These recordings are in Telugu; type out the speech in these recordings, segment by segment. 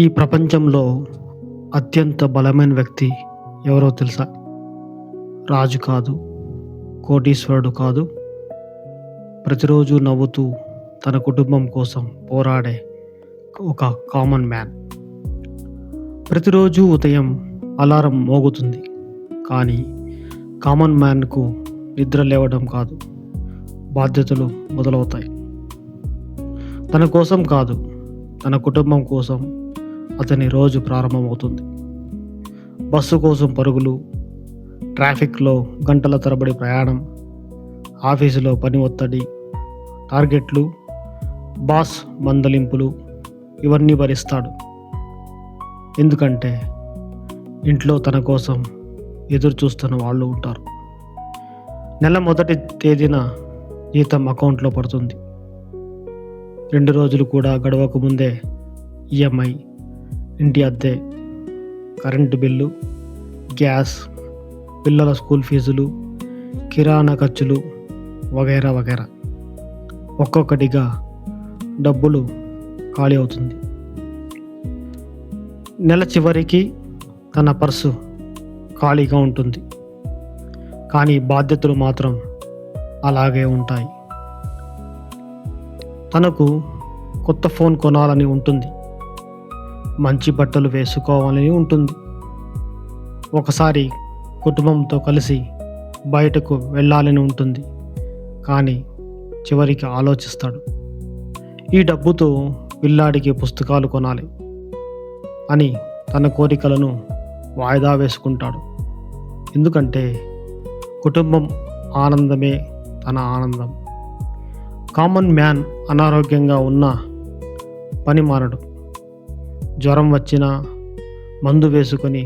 ఈ ప్రపంచంలో అత్యంత బలమైన వ్యక్తి ఎవరో తెలుసా? రాజు కాదు, కోటీశ్వరుడు కాదు, ప్రతిరోజు నవ్వుతూ తన కుటుంబం కోసం పోరాడే ఒక కామన్ మ్యాన్. ప్రతిరోజు ఉదయం అలారం మోగుతుంది, కానీ కామన్ మ్యాన్కు నిద్ర లేవడం కాదు, బాధ్యతలు మొదలవుతాయి. తన కోసం కాదు, తన కుటుంబం కోసం అతని రోజు ప్రారంభమవుతుంది. బస్సు కోసం పరుగులు, ట్రాఫిక్లో గంటల తరబడి ప్రయాణం, ఆఫీసులో పని ఒత్తిడి, టార్గెట్లు, బాస్ మందలింపులు ఇవన్నీ భరిస్తాడు. ఎందుకంటే ఇంట్లో తన కోసం ఎదురు చూస్తున్న వాళ్ళు ఉంటారు. నెల మొదటి తేదీన జీతం అకౌంట్లో పడుతుంది. 2 రోజులు కూడా గడవక ముందే ఈఎంఐ, ఇంటి అద్దె, కరెంటు బిల్లు, గ్యాస్, పిల్లల స్కూల్ ఫీజులు, కిరాణా ఖర్చులు వగైరా వగైరా ఒక్కొక్కటిగా డబ్బులు ఖాళీ అవుతుంది. నెల చివరికి తన పర్సు ఖాళీగా ఉంటుంది, కానీ బాధ్యతలు మాత్రం అలాగే ఉంటాయి. తనకు కొత్త ఫోన్ కొనాలని ఉంటుంది, మంచి బట్టలు వేసుకోవాలని ఉంటుంది, ఒకసారి కుటుంబంతో కలిసి బయటకు వెళ్ళాలని ఉంటుంది. కానీ చివరికి ఆలోచిస్తాడు, ఈ డబ్బుతో పిల్లాడికి పుస్తకాలు కొనాలి అని తన కోరికలను వాయిదా వేసుకుంటాడు. ఎందుకంటే కుటుంబం ఆనందమే తన ఆనందం. కామన్ మ్యాన్ అనారోగ్యంగా ఉన్న పని మానడు. జ్వరం వచ్చినా మందు వేసుకొని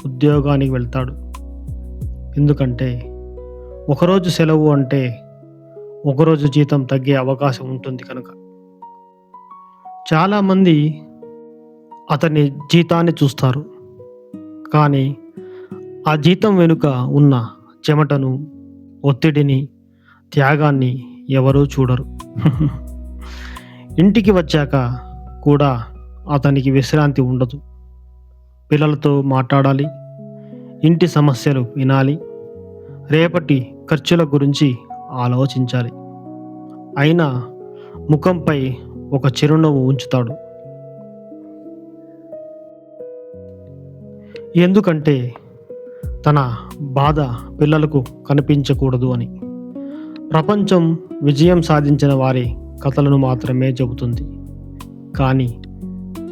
ఉద్యోగానికి వెళ్తాడు. ఎందుకంటే ఒకరోజు సెలవు అంటే ఒకరోజు జీతం తగ్గే అవకాశం ఉంటుంది కనుక. చాలామంది అతని జీతాన్ని చూస్తారు, కానీ ఆ జీతం వెనుక ఉన్న చెమటను, ఒత్తిడిని, త్యాగాన్ని ఎవరూ చూడరు. ఇంటికి వచ్చాక కూడా అతనికి విశ్రాంతి ఉండదు. పిల్లలతో మాట్లాడాలి, ఇంటి సమస్యలు వినాలి, రేపటి ఖర్చుల గురించి ఆలోచించాలి. అయినా ముఖంపై ఒక చిరునవ్వు ఉంచుతాడు. ఎందుకంటే తన బాధ పిల్లలకు కనిపించకూడదు అని. ప్రపంచం విజయం సాధించిన వారి కథలను మాత్రమే చెబుతుంది, కానీ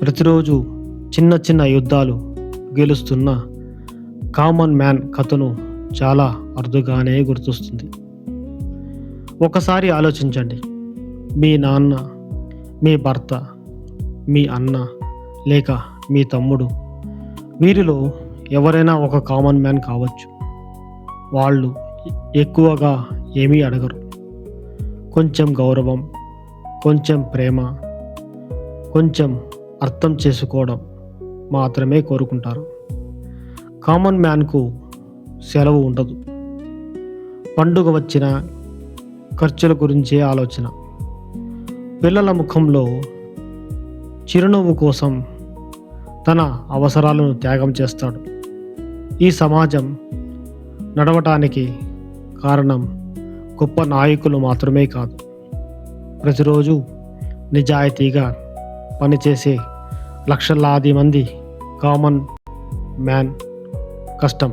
ప్రతిరోజు చిన్న చిన్న యుద్ధాలు గెలుస్తున్న కామన్ మ్యాన్ కథను చాలా అరుదుగానే గుర్తొస్తుంది. ఒకసారి ఆలోచించండి, మీ నాన్న, మీ భర్త, మీ అన్న లేక మీ తమ్ముడు, వీరిలో ఎవరైనా ఒక కామన్ మ్యాన్ కావచ్చు. వాళ్ళు ఎక్కువగా ఏమీ అడగరు. కొంచెం గౌరవం, కొంచెం ప్రేమ, కొంచెం అర్థం చేసుకోవడం మాత్రమే కోరుకుంటారు. కామన్ మ్యాన్కు సెలవు ఉండదు. పండుగ వచ్చిన ఖర్చుల గురించే ఆలోచన. పిల్లల ముఖంలో చిరునవ్వు కోసం తన అవసరాలను త్యాగం చేస్తాడు. ఈ సమాజం నడవటానికి కారణం గొప్ప నాయకులు మాత్రమే కాదు, ప్రతిరోజు నిజాయితీగా పనిచేసే లక్షలాది మంది కామన్ మ్యాన్ కష్టం.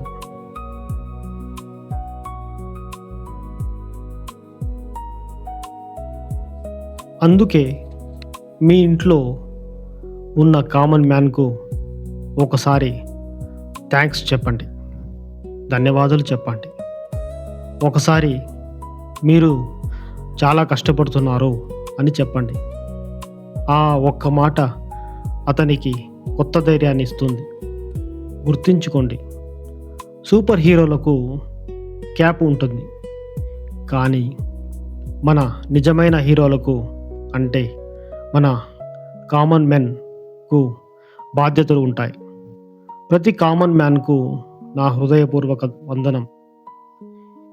అందుకే మీ ఇంట్లో ఉన్న కామన్ మ్యాన్కు ఒకసారి థ్యాంక్స్ చెప్పండి, ధన్యవాదాలు చెప్పండి. ఒకసారి మీరు చాలా కష్టపడుతున్నారు అని చెప్పండి. ఆ ఒక్క మాట అతనికి కొత్త ధైర్యాన్ని ఇస్తుంది. గుర్తుంచుకోండి, సూపర్ హీరోలకు క్యాప్ ఉంటుంది, కానీ మన నిజమైన హీరోలకు అంటే మన కామన్ మ్యాన్కు బాధ్యతలు ఉంటాయి. ప్రతి కామన్ మ్యాన్కు నా హృదయపూర్వక వందనం.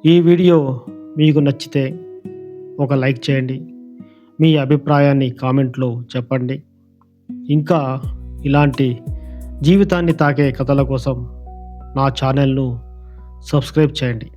ఈ వీడియో మీకు నచ్చితే ఒక లైక్ చేయండి, మీ అభిప్రాయాన్ని కామెంట్లో చెప్పండి. ఇంకా ఇలాంటి జీవితాన్ని తాకే కథల కోసం నా ఛానల్ను సబ్స్క్రైబ్ చేయండి.